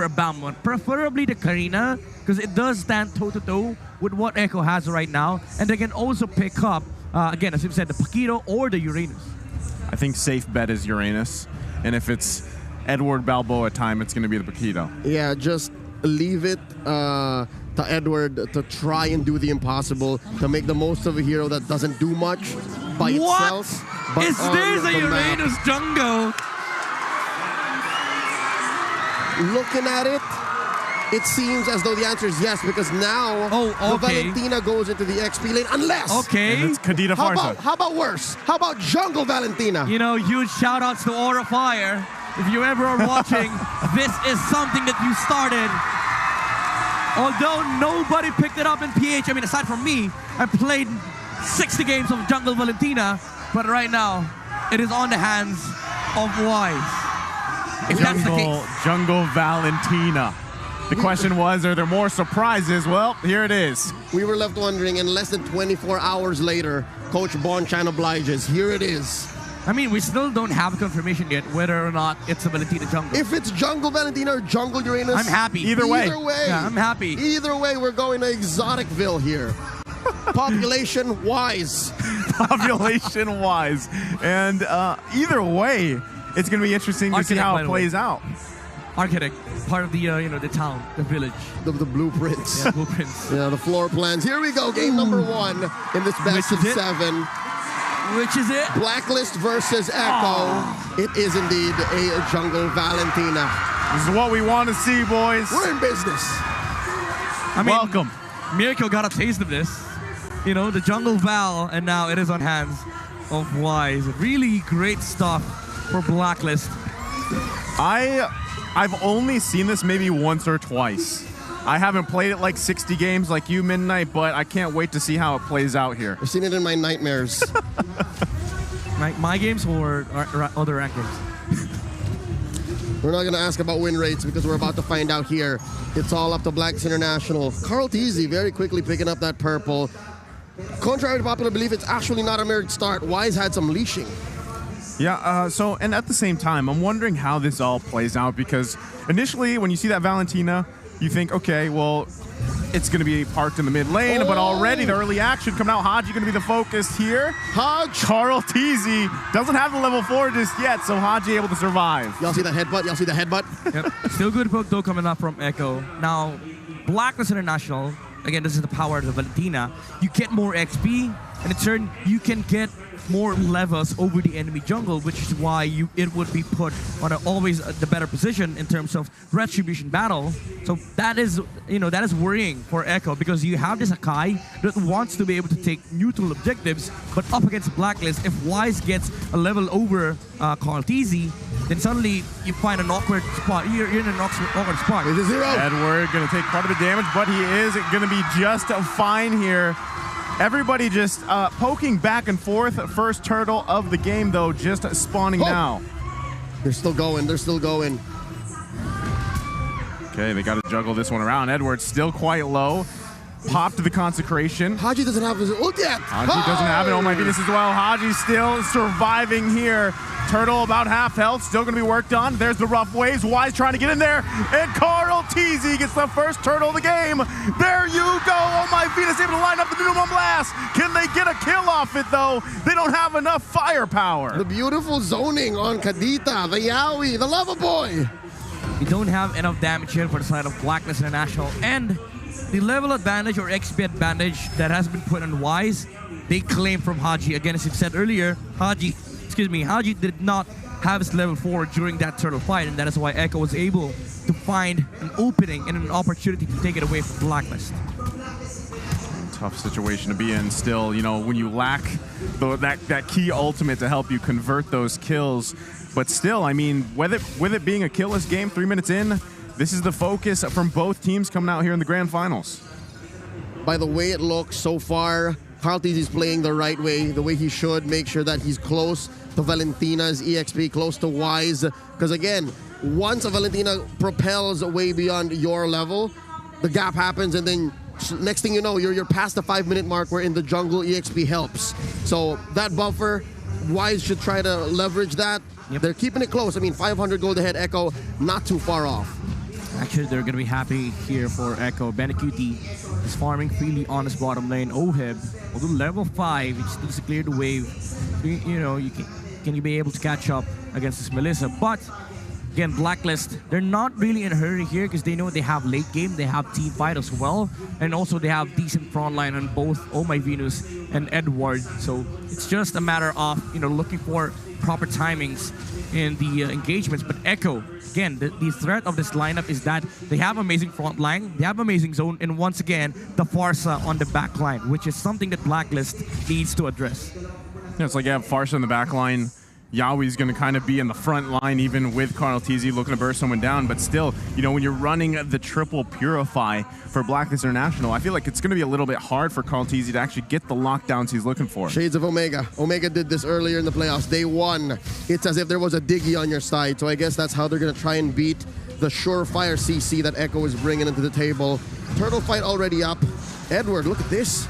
for a Balmont, preferably the Karina, because it does stand toe-to-toe with what Echo has right now, and they can also pick up, again, as you said, the Paquito or the Uranus. I think safe bet is Uranus, and if it's Edward Balboa time, it's going to be the Paquito. Yeah, just leave it to Edward to try and do the impossible, to make the most of a hero that doesn't do much by itself. What is this, a Uranus jungle? Looking at it, it seems as though the answer is yes, because now the Valentina goes into the XP lane, unless... Okay. And it's Kadita Farsa. How about worse? How about Jungle Valentina? You know, huge shout-outs to Aura Fire. If you ever are watching, this is something that you started. Although nobody picked it up in PH, I mean, aside from me, I played 60 games of Jungle Valentina, but right now, it is on the hands of Wise. If that's the case. Jungle Valentina. The question was, are there more surprises? Well, here it is. We were left wondering, and less than 24 hours later, Coach Bonchan obliges. Here it is. I mean, we still don't have confirmation yet whether or not it's a Valentina jungle. If it's Jungle Valentina or Jungle Uranus, I'm happy. Either way. Yeah, I'm happy. Either way, we're going to Exoticville here. Population-wise. Population-wise. And either way, it's going to be interesting to see how it plays out. Architect, part of the the town, the village. The blueprints. Yeah, blueprints. Yeah, the floor plans. Here we go, game number 1 in this best of 7. Which is it? Blacklist versus Echo. It is indeed a Jungle Valentina. This is what we want to see, boys. We're in business. I mean, welcome. Miracle got a taste of this. You know, the Jungle Val, and now it is on hands of Wise. Really great stuff for Blacklist. I've only seen this maybe once or twice. I haven't played it like 60 games like you, Midnight, but I can't wait to see how it plays out here. I've seen it in my nightmares. my games or other rank games? We're not going to ask about win rates because we're about to find out here. It's all up to Blacks International. Carl Teasy very quickly picking up that purple. Contrary to popular belief, it's actually not a merit start. Wise had some leashing. Yeah, and at the same time, I'm wondering how this all plays out, because initially when you see that Valentina, you think, okay, well, it's going to be parked in the mid lane, but already the early action coming out. Haji going to be the focus here. Carl Teasy doesn't have the level 4 just yet, so Haji able to survive. Y'all see that headbutt? Y'all see the headbutt? Yep. Still good poke though coming up from Echo. Now, Blacklist International, again, this is the power of the Valentina. You get more XP, and in turn, you can get more levels over the enemy jungle, which is why it would be put on always the better position in terms of retribution battle. So that is, that is worrying for Echo, because you have this Akai that wants to be able to take neutral objectives, but up against Blacklist, if Wise gets a level over Carl Teasy, then suddenly you find an awkward spot. You're in an awkward spot. It's a 0. Edward going to take part of the damage, but he is going to be just fine here. Everybody just poking back and forth. First turtle of the game, though, just spawning now. They're still going. They're still going. Okay, they got to juggle this one around. Edward's still quite low. Popped the consecration. Haji doesn't have his ult yet. Haji doesn't have it. Oh my goodness as well. Haji still surviving here. Turtle about half health. Still going to be worked on. There's the rough waves. Wise trying to get in there. And Carl Teasy gets the first turtle of the game. There you go. Oh my Venus able to line up the minimum blast. Can they get a kill off it though? They don't have enough firepower. The beautiful zoning on Kadita, the Yaoi, the lover boy. You don't have enough damage here for the side of Blacklist International, and the level advantage or XP advantage that has been put on Wise, they claim from Haji. Again, as you said earlier, Haji did not have his level 4 during that turtle fight, and that is why Echo was able to find an opening and an opportunity to take it away from Blacklist. Tough situation to be in still, when you lack that key ultimate to help you convert those kills. But still, I mean, with it being a killless game 3 minutes in, this is the focus from both teams coming out here in the grand finals. By the way it looks so far, Carl Teasy is playing the right way, the way he should. Make sure that he's close to Valentina's EXP, close to Wise. Because again, once a Valentina propels way beyond your level, the gap happens, and then next thing you know, you're past the 5-minute mark where in the jungle EXP helps. So that buffer, Wise should try to leverage that. Yep. They're keeping it close. I mean, 500 gold ahead, Echo, not too far off. Actually, they're gonna be happy here for Echo. Benecuti is farming freely on his bottom lane. Oheb, although level 5, he just needs to clear the wave. So, you know, can you be able to catch up against this Melissa? But again, Blacklist, they're not really in a hurry here because they know they have late game, they have team fight as well, and also they have decent front line on both Oh My Venus and Edward. So it's just a matter of, you know, looking for proper timings in the engagements. But Echo, again, the threat of this lineup is that they have amazing front line, they have amazing zone, and once again, the Farsa on the back line, which is something that Blacklist needs to address. Yeah, it's like you have Farsa in the back line. Yawi's going to kind of be in the front line, even with Carl TZ looking to burst someone down. But still, you know, when you're running the triple Purify for Blacklist International, I feel like it's going to be a little bit hard for Carl TZ to actually get the lockdowns he's looking for. Shades of Omega. Omega did this earlier in the playoffs. They won. It's as if there was a Diggy on your side. So I guess that's how they're going to try and beat the surefire CC that Echo is bringing into the table. Turtle fight already up. Edward, look at this.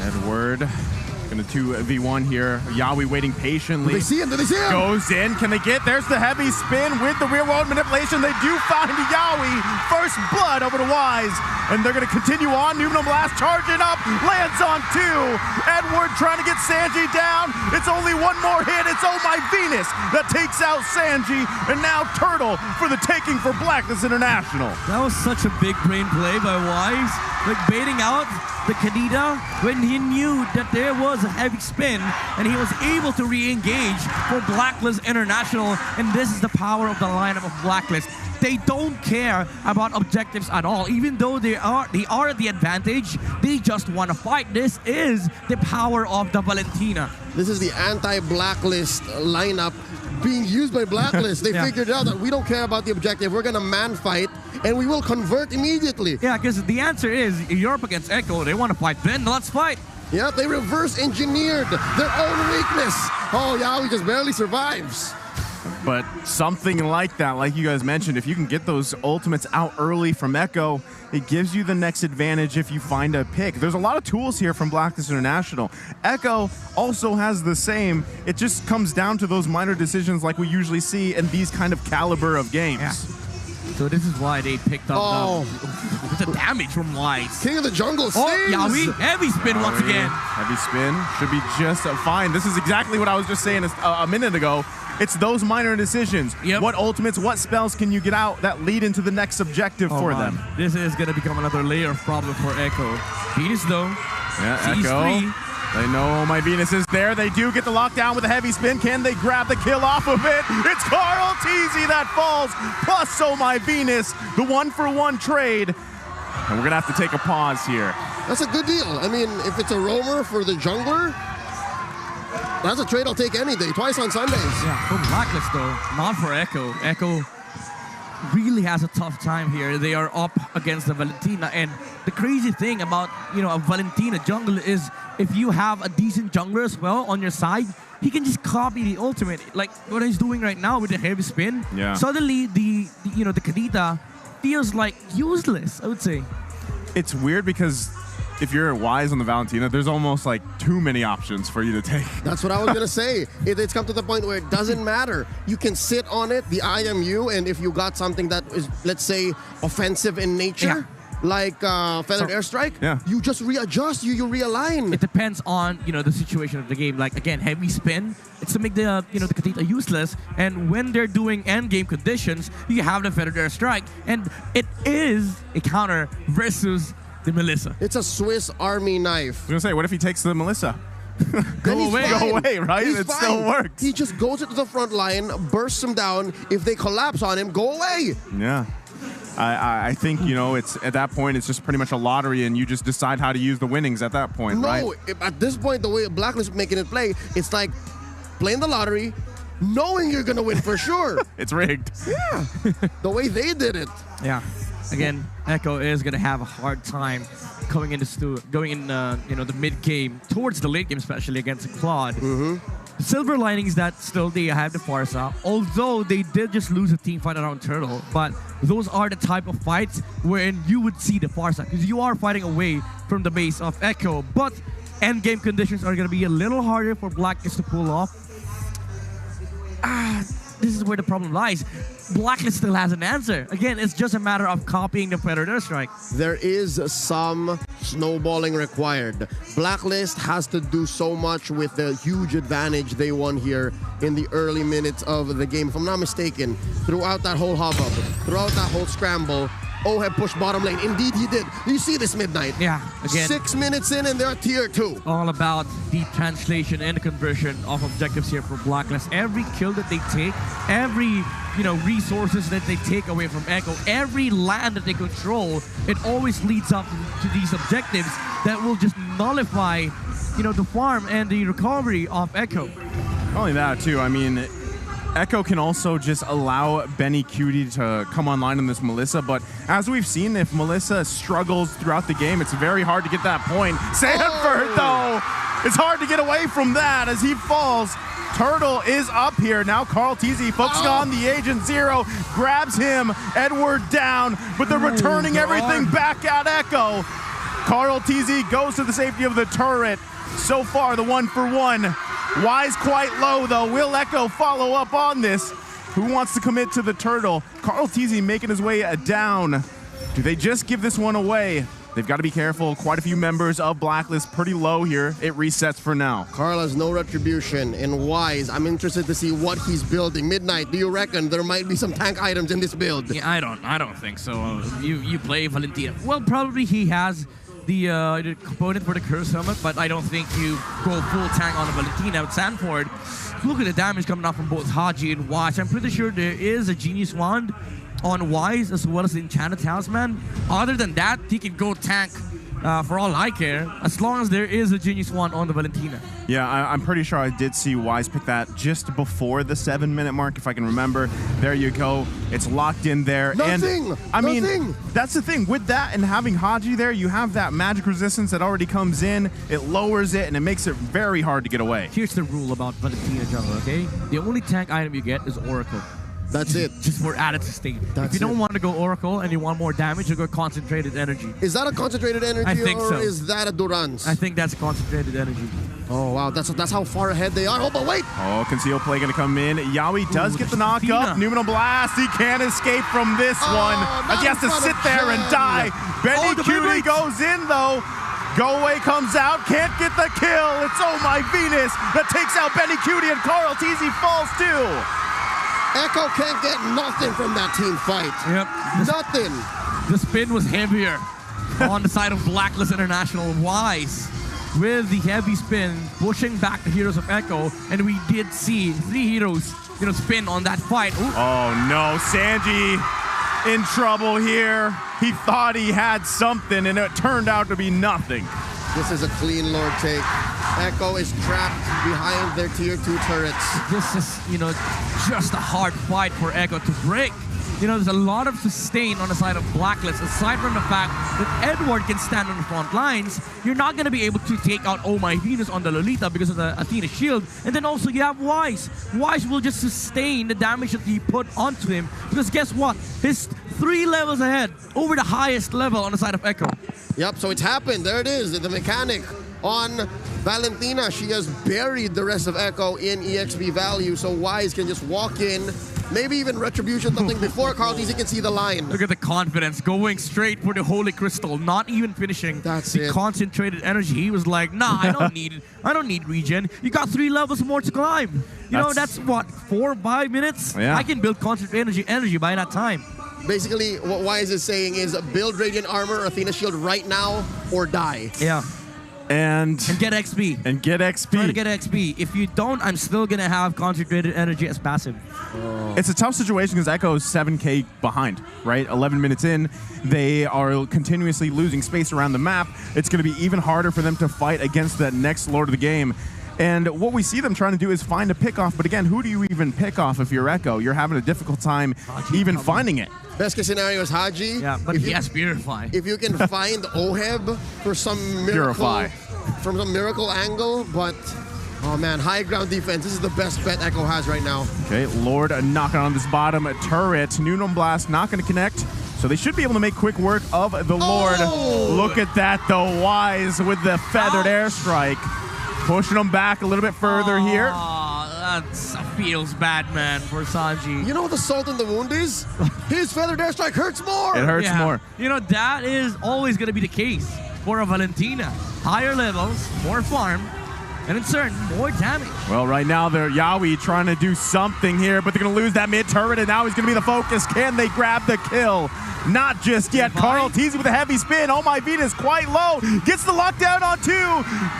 Edward. Going to 2v1 here. Yawi waiting patiently. Did they see him? Did they see him? Goes in. Can they get? There's the heavy spin with the real world manipulation. They do find Yawi. First blood over to Wise. And they're going to continue on. Numenal Blast charging up. Lands on 2. Edward trying to get Sanji down. It's only one more hit. It's Oh My Venus that takes out Sanji. And now Turtle for the taking for Blacklist International. That was such a big brain play by Wise. Like baiting out the Kadita when he knew that there was a heavy spin and he was able to re-engage for Blacklist International. And this is the power of the lineup of Blacklist. They don't care about objectives at all. Even though they are at the advantage, they just want to fight. This is the power of the Valentina. This is the anti-Blacklist lineup being used by Blacklist. They figured out that we don't care about the objective. We're going to man fight, and we will convert immediately. Yeah, because the answer is, you're up against Echo. They want to fight. Then let's fight. Yeah, they reverse engineered their own weakness. Oh, Yawi just barely survives. But something like that, like you guys mentioned, if you can get those ultimates out early from Echo, it gives you the next advantage if you find a pick. There's a lot of tools here from Blacklist International. Echo also has the same. It just comes down to those minor decisions like we usually see in these kind of caliber of games. Yeah. So this is why they picked up the damage from Wise. King of the Jungle Oh, Yawi, heavy spin once again. Heavy spin should be just fine. This is exactly what I was just saying a minute ago. It's those minor decisions. Yep. What ultimates, what spells can you get out that lead into the next objective for them? This is going to become another layer of problem for Echo. Venus though. Yeah, Sees Echo. 3. They know My Venus is there. They do get the lockdown with a heavy spin. Can they grab the kill off of it? It's Carl TZ that falls, plus So My Venus, the 1-for-1 trade. And we're going to have to take a pause here. That's a good deal. I mean, if it's a roamer for the jungler, that's a trade I'll take any day. Twice on Sundays. Yeah, for Blacklist though, not for Echo. Echo really has a tough time here. They are up against the Valentina, and the crazy thing about, you know, a Valentina jungle is if you have a decent jungler as well on your side, he can just copy the ultimate, like what he's doing right now with the heavy spin. Yeah. Suddenly the Kadita feels like useless, I would say. It's weird because if you're Wise on the Valentina, there's almost like too many options for you to take. That's what I was going to say. It's come to the point where it doesn't matter. You can sit on it, the IMU, and if you got something that is, let's say, offensive in nature, like Feathered Airstrike, you just readjust, you realign. It depends on, you know, the situation of the game. Like, again, heavy spin, it's to make the, you know, the Kadita useless. And when they're doing end game conditions, you have the Feathered Airstrike. And it is a counter versus the Melissa. It's a Swiss Army knife. I was going to say, what if he takes the Melissa? Go away, right? He's it fine. still works. He just goes into the front line, bursts them down. If they collapse on him, go away. Yeah. I think, you know, it's at that point, it's just pretty much a lottery, and you just decide how to use the winnings at that point, right? No, at this point, the way Blacklist is making it play, it's like playing the lottery, knowing you're going to win for sure. It's rigged. Yeah. The way they did it. Yeah. Again, Echo is going to have a hard time going in, you know, the mid game, towards the late game, especially against Claude. The silver lining is that still they have the Farsa, although they did just lose a team fight around Turtle. But those are the type of fights wherein you would see the Farsa, because you are fighting away from the base of Echo. But end game conditions are going to be a little harder for Blacklist to pull off. this is where the problem lies. Blacklist still has an answer. Again, it's just a matter of copying the Predator strike. There is some snowballing required. Blacklist has to do so much with the huge advantage they won here in the early minutes of the game. If I'm not mistaken, throughout that whole hubbub, throughout that whole scramble, Oheb pushed bottom lane. Indeed, he did. You see this, Midnight. Yeah, again. 6 minutes in and they're at tier 2. All about the translation and the conversion of objectives here for Blacklist. Every kill that they take, every resources that they take away from Echo, every land that they control, it always leads up to these objectives that will just nullify, the farm and the recovery of Echo. Not only that, too. I mean, Echo can also just allow Benny Cutie to come online on this Melissa, but as we've seen, if Melissa struggles throughout the game, it's very hard to get that point. Sanford, though, it's hard to get away from that as he falls. Turtle is up here. Now Carl Teasy focusing on the Agent Zero, grabs him, Edward down, but they're returning everything back at Echo. Carl Teasy goes to the safety of the turret. So far, the 1-for-1. Wise quite low, though. Will Echo follow up on this? Who wants to commit to the turtle? Carl Teasy making his way down. Do they just give this one away? They've got to be careful. Quite a few members of Blacklist pretty low here. It resets for now. Carl has no retribution. And Wise, I'm interested to see what he's building. Midnight, do you reckon there might be some tank items in this build? Yeah, I don't think so. You play Valentina. Well, probably he has the component for the Curse Helmet, but I don't think you go full tank on a Valentina with Sanford. Look at the damage coming out from both Haji and Wise. I'm pretty sure there is a Genius Wand on Wise as well as the Enchanted Talisman. Other than that, he can go tank for all I care, as long as there is a Genius Wand on the Valentina. Yeah, I'm pretty sure I did see Wise pick that just before the 7-minute mark, if I can remember. There you go. It's locked in there. Nothing! And I mean, that's the thing. With that and having Haji there, you have that magic resistance that already comes in. It lowers it, and it makes it very hard to get away. Here's the rule about Valentina jungle, okay? The only tank item you get is Oracle. That's it. Just for added sustain. That's if you don't want to go Oracle and you want more damage, you go Concentrated Energy. Is that a concentrated energy I think or so. is that a Durance? I think that's Concentrated Energy. Oh, wow. That's how far ahead they are. Oh, but wait. Oh, Conceal Play going to come in. Yaoi does get the knock Athena. up. Numinal Blast. He can't escape from this one as he has to sit there and die. Benny Cutie goes in, though. Go Away comes out. Can't get the kill. It's Oh My Venus that takes out Benny Cutie, and Carl Teasy falls, too. Echo can't get nothing from that team fight. Yep. Nothing. The spin was heavier on the side of Blacklist International. Wise with the heavy spin, pushing back the heroes of Echo, and we did see 3 heroes, spin on that fight. Ooh. Oh no, Sanji in trouble here. He thought he had something, and it turned out to be nothing. This is a clean Lord take. Echo is trapped behind their tier 2 turrets. This is, just a hard fight for Echo to break. There's a lot of sustain on the side of Blacklist. Aside from the fact that Edward can stand on the front lines, you're not going to be able to take out Oh My Venus on the Lolita because of the Athena shield. And then also you have Wise. Wise will just sustain the damage that he put onto him. Because guess what? He's 3 levels ahead, over the highest level on the side of Echo. Yep, so it's happened. There it is. The mechanic on Valentina. She has buried the rest of Echo in EXP value, so Wise can just walk in, maybe even Retribution something before Carl Teasy can see the line. Look at the confidence, going straight for the Holy Crystal, not even finishing the Concentrated Energy. He was like, nah, I don't need regen. You got 3 levels more to climb. That's what, 4 or 5 minutes? Yeah. I can build Concentrated Energy by that time. Basically, what Wise is saying is build Radiant Armor or Athena Shield right now or die. Yeah. And get XP. And get XP. Try to get XP. If you don't, I'm still going to have Concentrated Energy as passive. It's a tough situation because Echo's 7K behind, right? 11 minutes in, they are continuously losing space around the map. It's going to be even harder for them to fight against that next Lord of the game. And what we see them trying to do is find a pick-off. But again, who do you even pick off if you're Echo? You're having a difficult time even finding it. Best case scenario is Haji. Yeah, but he has Purify. If you can find Oheb for some miracle, from some miracle angle, but oh man, high ground defense. This is the best bet Echo has right now. Okay, Lord knocking on this bottom turret. Numinal Blast not going to connect. So they should be able to make quick work of the Lord. Oh! Look at that, though. Wise with the feathered airstrike. Pushing them back a little bit further here. that feels bad, man, for Sanji. You know what the salt in the wound is? His feathered airstrike hurts more. It hurts more. You know, that is always going to be the case for a Valentina. Higher levels, more farm, and in turn, more damage. Well, right now, they're Yawi trying to do something here, but they're going to lose that mid-turret, and now he's going to be the focus. Can they grab the kill? Not just yet. Carl Teasy with a heavy spin. Oh my Venus, quite low. Gets the lockdown on 2.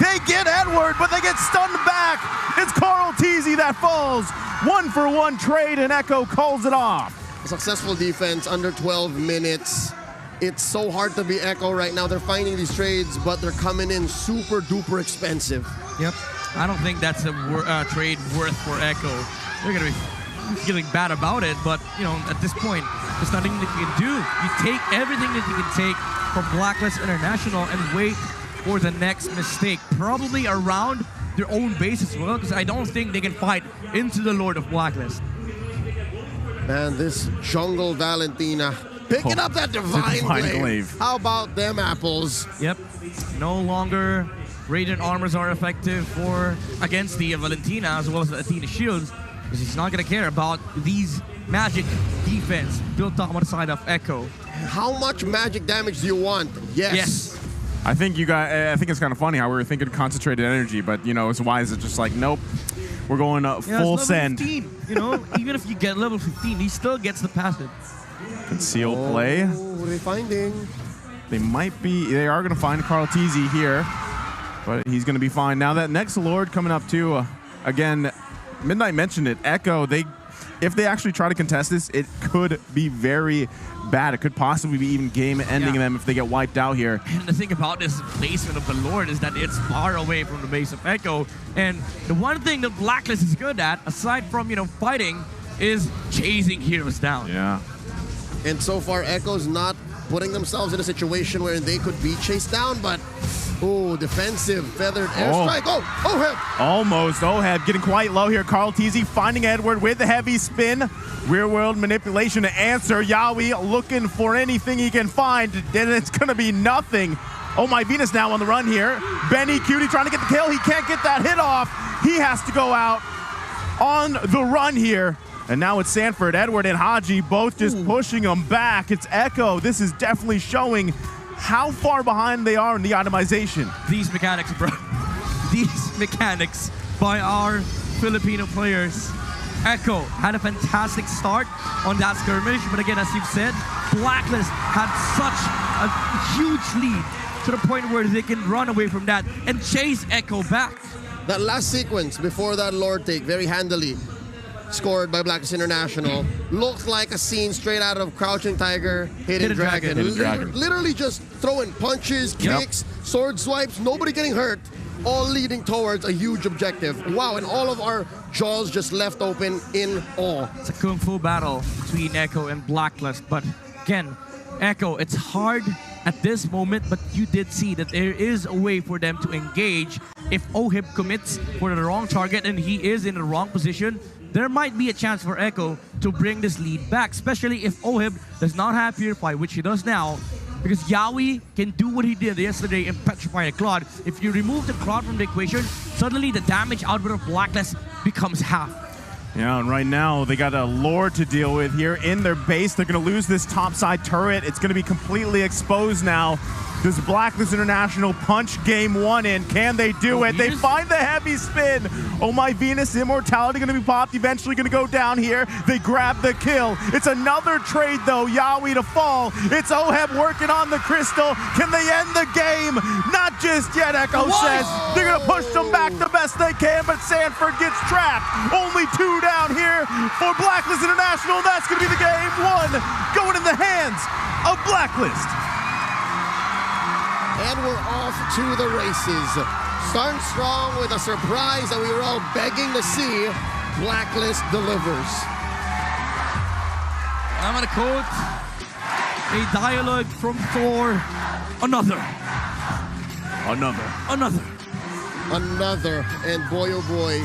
They get Edward, but they get stunned back. It's Carl Teasy that falls. 1-for-1 trade, and Echo calls it off. Successful defense under 12 minutes. It's so hard to be Echo right now. They're finding these trades, but they're coming in super duper expensive. Yep. I don't think that's a trade worth for Echo. They're going to be feeling bad about it, but, you know, at this point, there's nothing that you can do. You take everything that you can take from Blacklist International and wait for the next mistake. Probably around their own base as well, because I don't think they can fight into the Lord of Blacklist. Man, this jungle Valentina picking up that divine glaive. How about them apples? Yep. No longer Radiant Armors are effective against the Valentina as well as the Athena shields, because he's not going to care about these magic defense built up on the side of Echo. How much magic damage do you want? Yes. I think I think it's kind of funny how we were thinking concentrated energy, but you know, it's wise. It's just like, nope, we're going full send. 15, you know, even if you get level 15, he still gets the passive. Concealed play. What are they finding? They are going to find Carl Teasy here, but he's going to be fine. Now that next Lord coming up too, again, Midnight mentioned it, Echo, if they actually try to contest this, it could be very bad. It could possibly be even game-ending them if they get wiped out here. And the thing about this placement of the Lord is that it's far away from the base of Echo. And the one thing that Blacklist is good at, aside from, you know, fighting, is chasing heroes down. Yeah. And so far, Echo's not putting themselves in a situation where they could be chased down, but defensive feathered airstrike. Oheb! Almost. Oheb getting quite low here. Carl Teasy finding Edward with the heavy spin. Rear world manipulation to answer. Yawi looking for anything he can find. Then it's going to be nothing. Oh my Venus now on the run here. Benny Cutie trying to get the kill. He can't get that hit off. He has to go out on the run here. And now it's Sanford, Edward, and Haji both just pushing him back. It's Echo. This is definitely showing how far behind they are in the itemization. These mechanics, bro. These mechanics by our Filipino players. Echo had a fantastic start on that skirmish, but again, as you've said, Blacklist had such a huge lead to the point where they can run away from that and chase Echo back. That last sequence before that Lord take, very handily scored by Blacklist International, looks like a scene straight out of Crouching Tiger, Hidden Dragon. Literally just throwing punches, kicks, sword swipes, nobody getting hurt, all leading towards a huge objective. Wow, and all of our jaws just left open in awe. It's a kung fu battle between Echo and Blacklist, but again, Echo, it's hard at this moment, but you did see that there is a way for them to engage. If Ohib commits for the wrong target and he is in the wrong position, there might be a chance for Echo to bring this lead back, especially if Ohib does not have Purify, which he does now, because Yawi can do what he did yesterday in Petrifying a Cloud. If you remove the Cloud from the equation, suddenly the damage output of Blacklist becomes half. Yeah, and right now they got a Lord to deal with here in their base. They're going to lose this topside turret. It's going to be completely exposed now. Does Blacklist International punch game one in? Can they do it? They find the heavy spin. Oh my Venus, Immortality going to be popped. Eventually going to go down here. They grab the kill. It's another trade though. Yawi to fall. It's Oheb working on the crystal. Can they end the game? Not just yet, Echo says. They're going to push them back the best they can, but Sanford gets trapped. Only 2 down here for Blacklist International. That's going to be the game one going in the hands of Blacklist. And we're off to the races. Starting strong with a surprise that we were all begging to see. Blacklist delivers. I'm gonna quote a dialogue from Thor. Another. And boy, oh boy,